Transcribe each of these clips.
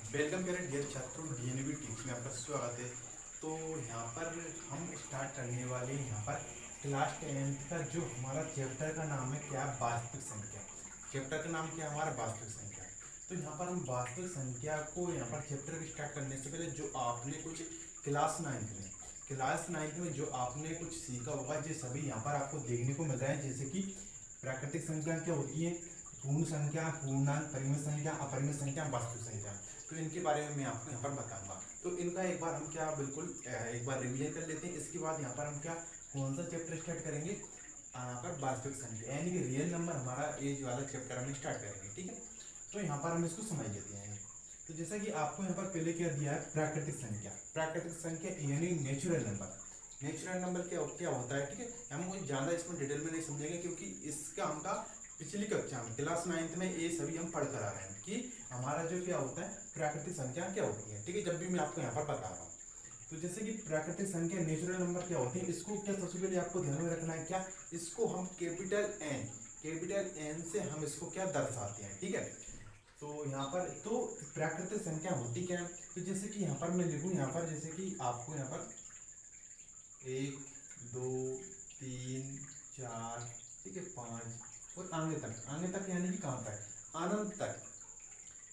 Welcome करें dear छात्रों, DNV teach में आपका स्वागत है। तो यहाँ पर हम स्टार्ट करने वाले हैं यहाँ पर क्लास 10th का जो हमारा चैप्टर का नाम है क्या, वास्तविक संख्या। चैप्टर का नाम क्या है हमारा, वास्तविक संख्या। तो यहाँ पर हम वास्तविक संख्या को यहाँ पर चैप्टर स्टार्ट करने से पहले जो आपने कुछ क्लास 9th में जो आपने कुछ सीखा होगा, ये सभी यहाँ पर आपको देखने को मिल रहा है। जैसे कि प्राकृतिक संख्या क्या होती है, पूर्ण संख्या, पूर्णांक, परिमित संख्या, अपरिमित संख्या, वास्तविक संख्या। तो इनके बारे में मैं आपको यहाँ पर बताऊंगा। तो इनका एक बार हम क्या बिल्कुल एक बार रिवीजन कर लेते हैं। इसके बाद यहाँ पर हम क्या कौन सा चैप्टर स्टार्ट करेंगे, यहाँ पर वास्तविक संख्या यानी कि रियल नंबर, हमारा एज वाला चैप्टर हम स्टार्ट करेंगे। ठीक है, तो यहाँ पर हम इसको समझ लेते हैं। तो जैसा कि आपको यहाँ पर पहले क्या दिया है, प्राकृतिक संख्या। प्राकृतिक संख्या यानी नेचुरल नंबर। नेचुरल नंबर क्या क्या होता है, ठीक है। हम कुछ ज़्यादा इसमें डिटेल में नहीं समझेंगे, क्योंकि इसका हमका पिछली कक्षा में क्लास 9th में ये सभी हम पढ़ कर आ रहे हैं कि हमारा जो क्या होता है, प्राकृतिक संख्या क्या होती है। ठीक है, जब भी मैं आपको यहाँ पर बता रहा हूँ। तो जैसे कि प्राकृतिक संख्या, नेचुरल नंबर क्या होती है, इसको क्या सबसे पहले आपको ध्यान में रखना है, क्या इसको हम कैपिटल एन से हम इसको क्या दर्शाते हैं। ठीक है, तो यहाँ पर तो प्राकृतिक संख्या होती क्या है। तो जैसे कि यहाँ पर मैं लिखूँ, यहाँ पर जैसे कि आपको यहाँ पर 1 2 3 4, ठीक है, 5 और आगे तक यानी कि कहाँ तक,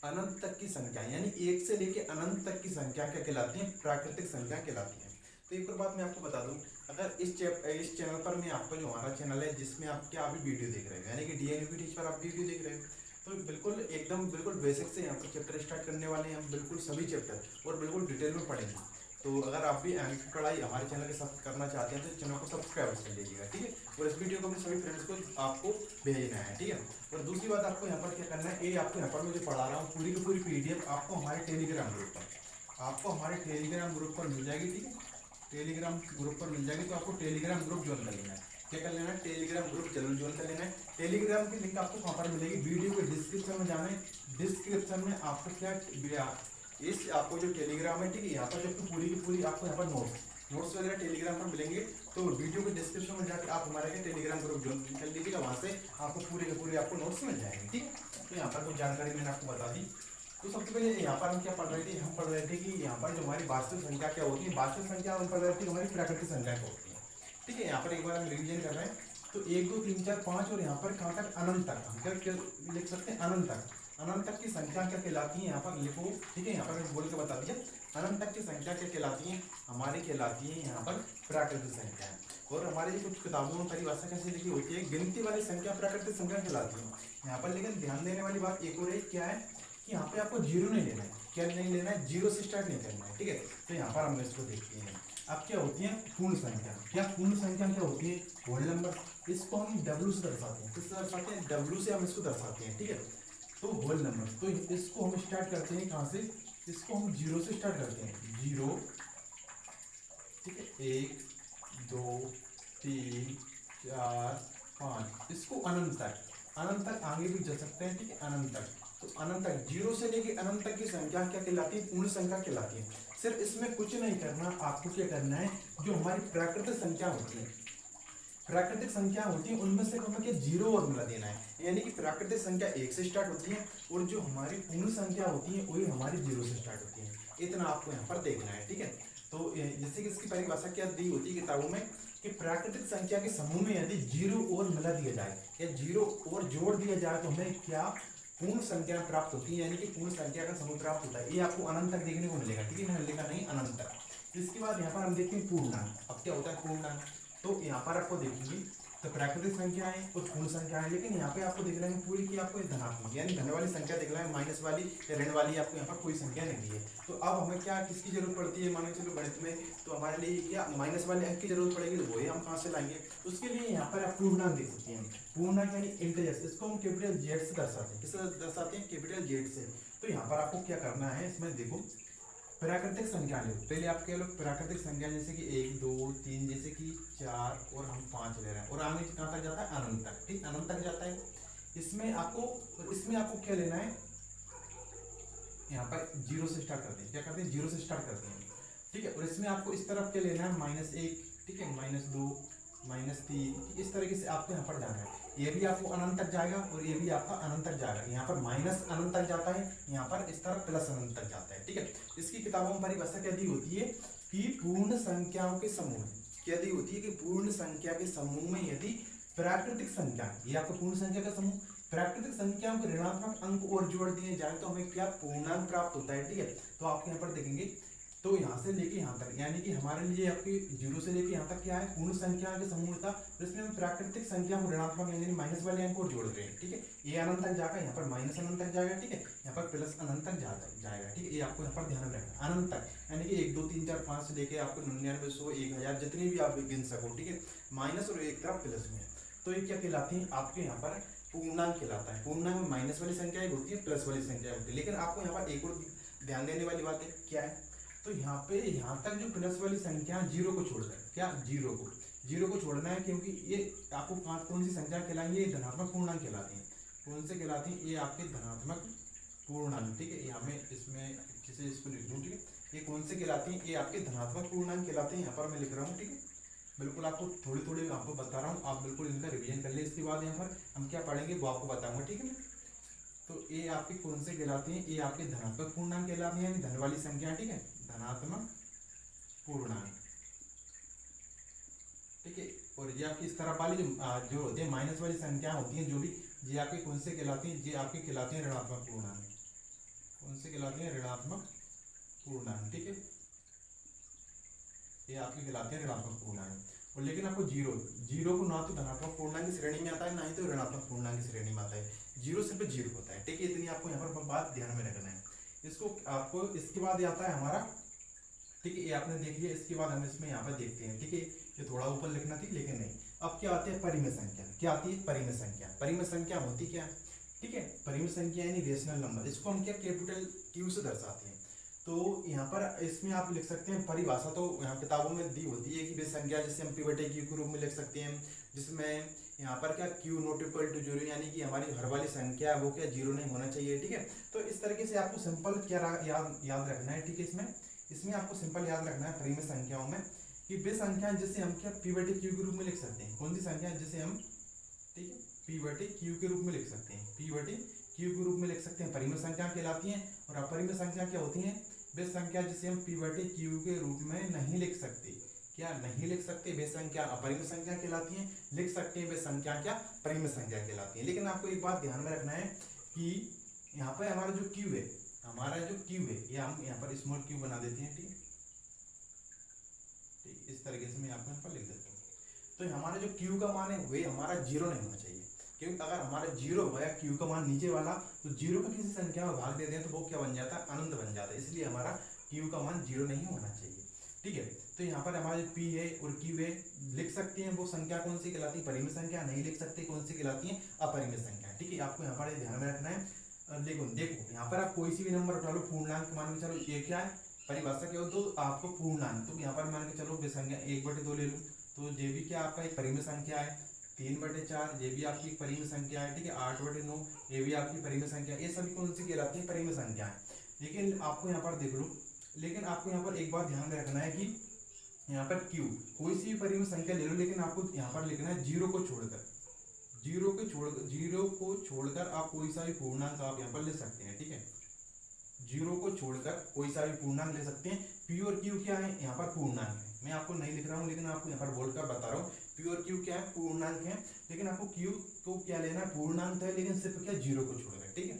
अनंत तक की संख्या, यानी 1 से लेके अनंत तक की संख्या क्या कहलाती है, प्राकृतिक संख्या कहलाती है। तो एक और बात मैं आपको बता दूं, अगर इस चैनल पर मैं आपका जो हमारा चैनल है जिसमें आप क्या अभी वीडियो देख रहे हो, यानी कि डीएनवी टीच पर आप वीडियो देख रहे हो, तो बिल्कुल एकदम बिल्कुल बेसिक से यहाँ पर चैप्टर स्टार्ट करने वाले हैं हम, बिल्कुल सभी चैप्टर और बिल्कुल डिटेल में पढ़ेंगे। तो अगर आप भी पढ़ाई हमारे चैनल के साथ करना चाहते हैं तो चैनल को सब्सक्राइब कर लीजिएगा। ठीक है, और इस वीडियो को अपने सभी फ्रेंड्स को आपको भेजना है। ठीक है, और दूसरी बात आपको यहाँ पर क्या करना है, ये आपको यहाँ पर मैं जो पढ़ा रहा हूँ पूरी की पूरी पीडीएफ आपको हमारे टेलीग्राम ग्रुप पर मिल जाएगी। ठीक है, टेलीग्राम ग्रुप पर मिल जाएगी। तो आपको टेलीग्राम ग्रुप ज्वाइन कर लेना है। क्या कर लेना है, टेलीग्राम ग्रुप जरूर ज्वाइन कर लेना है। टेलीग्राम की लिंक आपको कहाँ पर मिलेगी, वीडियो के डिस्क्रिप्शन में जाना है। डिस्क्रिप्शन में आपको क्या इस आपको जो टेलीग्राम है, ठीक है, यहाँ पर जो पूरी की पूरी आपको यहाँ पर नोट्स वगैरह टेलीग्राम पर मिलेंगे। तो वीडियो के डिस्क्रिप्शन में जाकर आप हमारे टेलीग्राम ग्रुप ज्वाइन कर लीजिएगा, वहाँ से आपको पूरे के पूरे आपको नोट्स मिल जाएंगे। ठीक है, तो यहाँ पर कुछ जानकारी मैंने आपको बता दी। तो सबसे पहले यहाँ पर हम क्या पढ़ रहे थे, हम पढ़ रहे थे कि यहाँ पर जो हमारी वास्तविक संख्या क्या होती है, वास्तविक संख्या हम पढ़ रहे थे हमारी प्राकृतिक संख्या क्या होती है। ठीक है, यहाँ पर एक बार हम रिवीजन कर रहे हैं। तो 1 2 3 4 5 और यहाँ पर कहाँ तक, अनंत तक। हम क्या लिख सकते हैं, अनंत तक की संख्या क्या कहलाती है, यहाँ पर लिखो। ठीक है, यहाँ पर मैं बोल के बता दीजिए, अनंत तक की संख्या क्या कहलाती है, हमारी कहलाती है यहाँ पर प्राकृतिक संख्या। और हमारी कुछ किताबों में परिभाषा कैसे लिखी होती है, गिनती वाली संख्या प्राकृतिक संख्या कहलाती है यहाँ पर। लेकिन ध्यान देने वाली बात एक और है, क्या है कि यहाँ पे आपको जीरो नहीं लेना है। क्या नहीं लेना है, जीरो से स्टार्ट नहीं करना है। ठीक है, तो यहाँ पर हम इसको देखते हैं। अब क्या होती है पूर्ण संख्या, क्या पूर्ण संख्या क्या होती है, होल नंबर। इसको हम डब्ल्यू से दर्शाते हैं, किससे दर्शाते हैं, डब्ल्यू से हम इसको दर्शाते हैं। ठीक है, तो होल नंबर, तो इसको हम स्टार्ट करते हैं कहाँ से, इसको हम जीरो से स्टार्ट करते हैं, जीरो। ठीक है, 1 2 3 4 5, इसको अनंत तक आगे भी जा सकते हैं। ठीक है, अनंत तक। तो अनंत तक, जीरो से लेके अनंत तक की संख्या क्या कहलाती है, पूर्ण संख्या कहलाती है। सिर्फ इसमें कुछ नहीं करना, आपको क्या करना है, जो हमारी प्राकृतिक संख्या होती है, उनमें से हमें क्या जीरो और मिला देना है। यानी कि प्राकृतिक संख्या 1 से स्टार्ट होती है और जो हमारी पूर्ण संख्या होती है वही हमारी जीरो से स्टार्ट होती है। इतना आपको यहाँ पर देखना है। ठीक है, तो जैसे कि इसकी परिभाषा क्या दी होती है किताबों में, कि प्राकृतिक संख्या के समूह में यदि जीरो और मिला दिया जाए या जीरो और जोड़ दिया जाए तो हमें क्या पूर्ण संख्या प्राप्त होती है, यानी कि पूर्ण संख्या का समूह प्राप्त होता है। ये आपको अनंत तक देखने को मिलेगा। ठीक है, मैंने लिखा नहीं अनंत तक। इसके बाद यहाँ पर हम देखते हैं पूर्णांक। अब क्या होता है पूर्णांक, तो यहाँ पर आपको देखेंगे तो प्राकृतिक संख्या है और पूर्ण संख्या है, लेकिन यहाँ पे आपको दिख रहा है पूरी की आपको धनात्मक यानी धन वाली संख्या दिख रहा है, माइनस वाली या ऋण वाली आपको यहाँ पर कोई संख्या नहीं दी है। तो अब हमें क्या किसकी जरूरत पड़ती है, मान के चलो गणित में, तो हमारे लिए क्या माइनस वाले अंक की जरूरत पड़ेगी, तो वही हम कहाँ से लाएंगे। उसके लिए यहाँ पर आप पूर्णांक देख सकते हैं। पूर्णांक यानी इंटीजर्स, इसको हम कैपिटल जेड से दर्शाते हैं। किससे दर्शाते हैं, कैपिटल जेड से। तो यहाँ पर आपको क्या करना है, इसमें देखो प्राकृतिक संख्या लो। पहले आप कह लो प्राकृतिक संख्या, जैसे कि 1 2 3, जैसे कि 4 और हम 5 ले रहे हैं, और आगे कहाँ तक जाता है, अनंत तक। ठीक, अनंत तक जाता है। इसमें आपको क्या लेना है, यहाँ पर जीरो से स्टार्ट करते हैं। क्या करते हैं, जीरो से स्टार्ट करते हैं। ठीक है, और इसमें आपको इस तरफ क्या लेना है, -1। ठीक है, -2 -3, इस तरीके से आपको यहाँ पर जाना है। ये भी आपको अनंत तक जाएगा और ये भी आपका अनंत तक जाएगा। यहाँ पर माइनस अनंत तक जाता है, यहाँ पर इस तरह प्लस अनंत तक जाता है, ठीक है। इसकी किताबों में परिभाषा क्या दी होती है कि पूर्ण संख्याओं के समूह, क्या दी होती है कि पूर्ण संख्या के समूह में यदि प्राकृतिक संख्या, ये आपका पूर्ण संख्या का समूह, प्राकृतिक संख्याओं के ऋणात्मक अंक और जोड़ दिए जाए तो हमें क्या पूर्णांक प्राप्त होता है, ठीक है। तो आप यहाँ पर देखेंगे तो यहाँ से लेके यहाँ तक, यानी कि हमारे लिए आपकी 0 से लेके यहाँ तक क्या है, पूर्ण संख्या के समूह था, जिसमें हम प्राकृतिक संख्या को ऋणात्मक यानी माइनस वाले अंक को जोड़ रहे हैं, ठीक है। ये अनंत तक जाएगा, यहाँ पर माइनस अनंत तक जाएगा, ठीक है, यहाँ पर प्लस अनंत तक जाएगा, ठीक है। ये आपको यहाँ पर ध्यान में रखना, अनंत तक यानी कि 1 2 3 4 5 से लेके आपको 99 100 1000 जितनी भी आप गिन सको, ठीक है। माइनस और एक तरफ प्लस में, तो ये क्या कहलाती है आपके यहाँ पर पूर्णांक कहलाता है। पूर्णांक में माइनस वाली संख्या एक होती है, प्लस वाली संख्या होती है। लेकिन आपको यहाँ पर एक और ध्यान देने वाली बात है, क्या है, तो यहाँ पे यहाँ तक जो प्लस वाली संख्या 0 को छोड़कर, क्या 0 को छोड़ना है, क्योंकि ये आपको कौन सी संख्या कहलाएंगे, ये धनात्मक पूर्णांक कहलाती हैं। कौन से कहलाती हैं, ये आपके धनात्मक पूर्णांक, ठीक है। यहाँ में इसमें किसी इसको लिख दूँ, ठीक है। ये कौन से कहलाती हैं, ये आपके धनात्मक पूर्णांक कहलाते हैं। यहाँ पर मैं लिख रहा हूँ, ठीक है, बिल्कुल आपको थोड़ी आपको बता रहा हूँ, आप बिल्कुल इनका रिवीजन कर ले। इसके बाद यहाँ पर हम क्या पढ़ेंगे वो आपको बताऊंगा, ठीक है। तो ये आपके कौन से कहलाते हैं, ये आपके धनात्मक पूर्णांक कहलाते हैं, धन वाली संख्या, ठीक है, धनात्मक पूर्णांक, ठीक है। और ये आपकी इस तरफ वाली जो होते हैं माइनस वाली संख्या होती हैं, जो भी ये आपके कौन से कहलाती हैं, ये आपके कहलाते हैं ऋणात्मक पूर्णांक। कौन से कहलाते हैं, ऋणात्मक पूर्णांक, ठीक है। ये आपके कहलाते हैं ऋणात्मक पूर्णांक। और लेकिन आपको जीरो को ना तो धनात्मक पूर्णांक की श्रेणी में आता है, ना ही तो ऋणात्मक पूर्णांक की श्रेणी में आता है। जीरो सिर्फ 0 होता है, ठीक है। इतनी आपको यहाँ पर बात ध्यान में रखना है। इसको आपको इसके बाद आता है हमारा, ठीक है, ये आपने देख लिया। इसके बाद हम इसमें यहाँ पर देखते हैं, ठीक है, ये थोड़ा ऊपर लिखना थी लेकिन नहीं। अब क्या आती है, परिमेय संख्या। क्या आती है, परिमेय संख्या। परिमेय संख्या होती क्या, ठीक है, परिमेय संख्या यानी रेशनल नंबर। इसको हम क्या कैपिटल Q से दर्शाते हैं। तो यहाँ पर इसमें आप लिख सकते हैं परिभाषा, तो यहाँ किताबों में दी होती है कि वे संख्या जिसे हम P बटे Q के रूप में लिख सकते हैं, जिसमें यहाँ पर क्या Q नॉट इक्वल टू 0, यानी कि हमारी हर वाली संख्या वो क्या 0 नहीं होना चाहिए, ठीक है। तो इस तरीके से आपको सिंपल क्या याद रखना है, ठीक है। इसमें आपको सिंपल याद रखना है परिमेय संख्याओं में कि वे संख्या जिसे हम क्या P बटे Q के रूप में लिख सकते हैं। कौन सी संख्या जिसे हम, ठीक है, P बटे Q के रूप में लिख सकते हैं, P बटे Q के रूप में लिख सकते हैं, परिमेय संख्या कहलाती हैं। और अपरिमेय संख्या क्या होती हैं, वे संख्या जिसे हम P बटे Q के रूप में नहीं लिख सकते। क्या नहीं लिख सकते, वे संख्या अपरिमेय संख्या कहलाती हैं। लिख सकते हैं वे संख्या क्या, परिमेय संख्या कहलाती है। लेकिन आपको एक बात ध्यान में रखना है कि यहाँ पर हमारा जो Q है, ये हम यहाँ पर स्मॉल q बना देते हैं, ठीक है, इस तरीके से मैं आपको यहाँ पर लिख देता हूँ। तो हमारा जो Q का मान है वे हमारा 0 नहीं होना चाहिए, क्योंकि अगर हमारा 0 हो गया Q का मान नीचे वाला, तो 0 का किसी संख्या में भाग देते हैं तो वो क्या बन जाता है, अनंत बन जाता है। इसलिए हमारा Q का मान 0 नहीं होना चाहिए, ठीक है। तो यहाँ पर हमारे P है और Q है, लिख सकते हैं वो संख्या कौन सी कहलाती है, परिमेय संख्या। नहीं लिख सकते कौन सी कहलाती है, अपरिमेय संख्या, ठीक है। आपको यहाँ पर ध्यान में रखना है। देखो यहाँ पर आप कोई सी भी नंबर उठा लो, पूर्णांक मान के चलो, ये क्या है परिभाषा क्या हो, तो आपको पूर्णांक, तो यहाँ पर मान के चलो वे संख्या 1/2 ले लो, तो ये भी क्या आपका एक परिमेय संख्या है। 3/4 ये भी आपकी एक परिमेय संख्या है, ठीक है। 8/9 ये भी आपकी परिमेय संख्या है। ये सभी कौन सी कहलाती है, परिमेय संख्या है। लेकिन आपको यहाँ पर देख लो, लेकिन आपको यहाँ पर एक बात ध्यान में रखना है कि यहाँ पर Q कोई सी भी परिमेय संख्या ले लो, लेकिन आपको यहाँ पर लिखना है 0 को छोड़कर, 0 को छोड़कर आप कोई सा भी पूर्णांक आप यहाँ पर ले सकते हैं, ठीक है। 0 को छोड़कर कोई सा भी पूर्णांक ले सकते हैं। P और Q क्या है, यहाँ पर पूर्णांक है। मैं आपको नहीं लिख रहा हूँ, लेकिन आपको यहाँ पर बोलकर बता रहा हूँ, P और Q क्या है, पूर्णांक है। लेकिन आपको Q को क्या लेना है, पूर्णांक है, लेकिन सिर्फ क्या 0 को छोड़कर, ठीक है।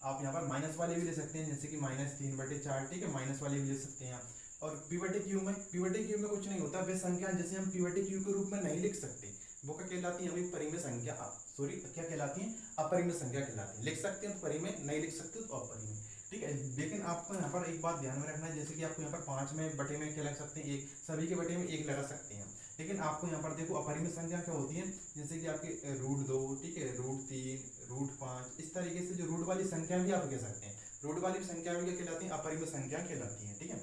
आप यहाँ पर माइनस वाले भी ले सकते हैं, जैसे कि -3/4, ठीक है, माइनस वाले भी ले सकते हैं आप। और P बटे Q में कुछ नहीं होता, वे संख्या जैसे हम P बटे Q के रूप में नहीं लिख सकते, वो क्या कहलाती है, हमें परिमेय संख्या, सॉरी क्या कहलाती है, अपरिमेय संख्या कहलाती है। लिख सकते हैं तो परिमेय, नहीं लिख सकते तो अपरिमेय, ठीक है। लेकिन आपको यहाँ पर एक बात ध्यान में रखना है, जैसे कि आपको यहाँ पर 5 में बटे में क्या लग सकते हैं, 1, सभी के बटे में 1 लगा सकते हैं। लेकिन आपको यहाँ पर देखो अपरिमेय संख्या क्या होती है, जैसे कि आपके √2, ठीक है, √3, √5, इस तरीके से जो रूट वाली संख्या भी आप कह सकते हैं। रूट वाली संख्या भी क्या कहलाती है, अपरिमेय संख्या कहलाती है, ठीक है।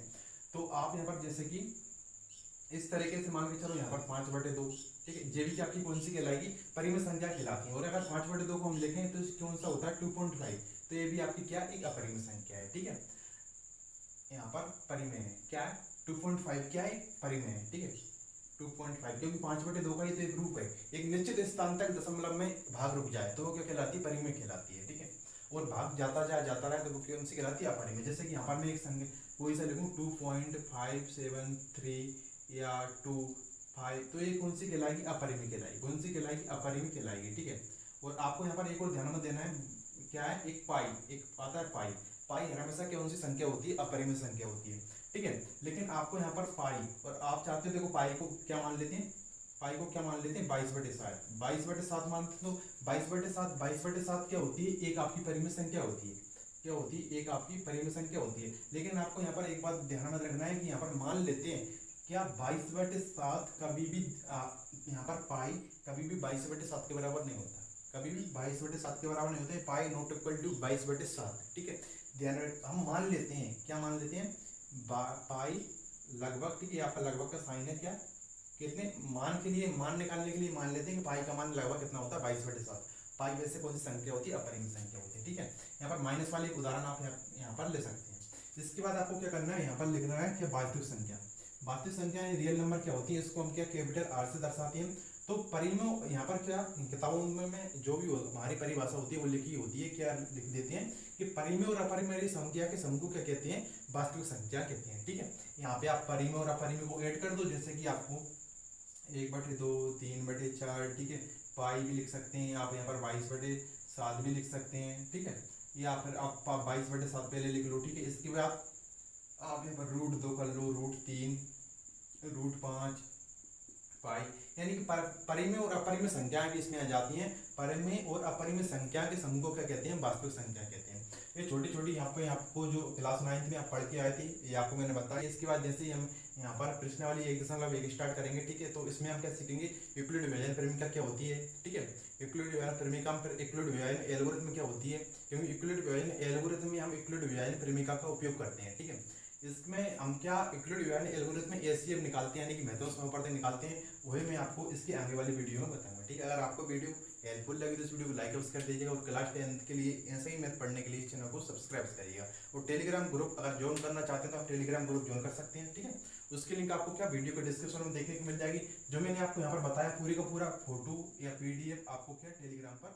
तो आप यहाँ पर जैसे कि इस तरीके से मान के चलो, यहाँ पर 5/2, ठीक है, ये भी आपकी कौन सी कहलाएगी, परिमेय संख्या कहलाती है। और अगर 5/2 को हम लिखें तो कौन सा होता है, 2.5, तो ये भी आपकी क्या एक अपरिमेय संख्या है, ठीक है। यहाँ पर परिमेय है, क्या है, 2.5 क्या है, परिमेय है, ठीक है। 2.5, क्योंकि 5/2 का ही तो एक रूप है। एक निश्चित स्थान तक दशमलव में भाग रुक जाए तो वो क्या कहलाती है, परिमेय कहलाती है, ठीक है। और भाग जाता रहे तो वो कौन सी कहलाती है, अपरिमेय। जैसे कि यहाँ पर मैं एक संख्या कोई सा लिखूँ 2.573 या 2.5, तो ये कौन सी कहलाएगी, अपरिमेय कहलाएगी। कौन सी कहलाएगी, अपरिमेय कहलाएगी, ठीक है। और आपको यहाँ पर एक और ध्यान में देना है, क्या है, एक पाई, एक आता है पाई। पाई हमेशा कौन सी संख्या होती है, अपरिमेय संख्या होती है, ठीक है। लेकिन आपको यहाँ पर पाई, और आप चाहते हो, देखो पाई को क्या मान लेते हैं, पाई को क्या मान लेते हैं, 22/7, 22/7 मानते हैं। तो 22/7 क्या होती है, एक आपकी परिमेय संख्या होती है। क्या होती है, एक आपकी परिमेय संख्या होती है। लेकिन आपको यहाँ पर एक बात ध्यान में रखना है कि यहाँ पर मान लेते हैं क्या 22/7 कभी भी यहाँ पर पाई कभी भी 22/7 के बराबर नहीं होता, कभी भी 22/7 के बराबर नहीं होता है। पाई नॉट इक्वल टू 22/7, ठीक है। ध्यान रख, हम मान लेते हैं, क्या मान लेते हैं, पाई लगभग, ठीक है। यहाँ पर लगभग का साइन है, क्या, कितने मान के लिए, मान निकालने के लिए मान लेते हैं कि पाई का मान लगभग कितना होता है, 22/7। पाई वैसे कौन सी संख्या होती है, अपरिमेय संख्या होती है, ठीक है। यहाँ पर माइनस वाले उदाहरण आप यहाँ पर ले सकते हैं। इसके बाद आपको क्या करना है, यहाँ पर लिखना है कि वास्तविक संख्या। वास्तविक संख्या रियल नंबर क्या होती है, इसको हम क्या कैपिटल आर से दर्शाते हैं। तो परिमेय यहाँ पर क्या किताबों में जो भी हमारी परिभाषा होती है वो लिखी होती है, क्या लिख देते हैं कि परिमेय और अपरिमेय संख्या के समूह को क्या कहते हैं, वास्तविक संख्या कहते हैं, ठीक है। यहाँ पे आप परिमेय और अपरिमेय को ऐड कर दो, जैसे कि आपको 1/2, 3/4, ठीक है। पाई भी लिख सकते हैं आप, यहाँ पर 22/7 भी लिख सकते हैं, ठीक है। या फिर आप 22/7 पहले लिख लो, ठीक है। इसके बाद आप यहाँ पर √2 कर लो, √3, √5 पाई, यानी कि परिमेय और अपरिमेय संख्याएं भी इसमें आ जाती हैं। परिमेय और अपरिमेय संख्या के समूह को क्या कहते हैं, वास्तविक संख्या कहते हैं। ये छोटी छोटी यहाँ पे आपको जो क्लास 9th में आप पढ़ के आए थे, ये आपको मैंने बताया। इसके बाद जैसे ही हम यहाँ पर प्रश्नावली 1.1 स्टार्ट करेंगे, ठीक है, तो इसमें हम क्या सीखेंगे, यूक्लिड विभाजन परिमेय क्या होती है, ठीक है। यूक्लिड विभाजन परिमेय का यूक्लिड विभाजन एल्गोरिथम क्या होती है, क्योंकि यूक्लिड विभाजन एल्गोरिथम में हम यूक्लिड विभाजन परिमेय का उपयोग करते हैं, ठीक है। इसमें हम क्या यूक्लिड विभाजन एल्गोरिथम में एचसीएफ निकालते हैं, यानी कि महत्वपूर्ण समापवर्तक निकालते हैं। वही मैं आपको इसकी आगे वाली वीडियो में बताऊंगा, ठीक है। अगर आपको वीडियो हेल्पफुल लगी तो इस वीडियो को लाइक और कर दीजिएगा, और क्लास 10th के लिए ऐसे ही मैथ पढ़ने के लिए इस चैनल को सब्सक्राइब करिएगा। और टेलीग्राम ग्रुप अगर ज्वाइन करना चाहते हैं तो आप टेलीग्राम ग्रुप ज्वाइन कर सकते हैं, ठीक है। उसकी लिंक आपको क्या वीडियो के डिस्क्रिप्शन में देखने को मिल जाएगी। जो मैंने आपको यहाँ पर बताया पूरी का पूरा फोटो या PDF आपको क्या टेलीग्राम पर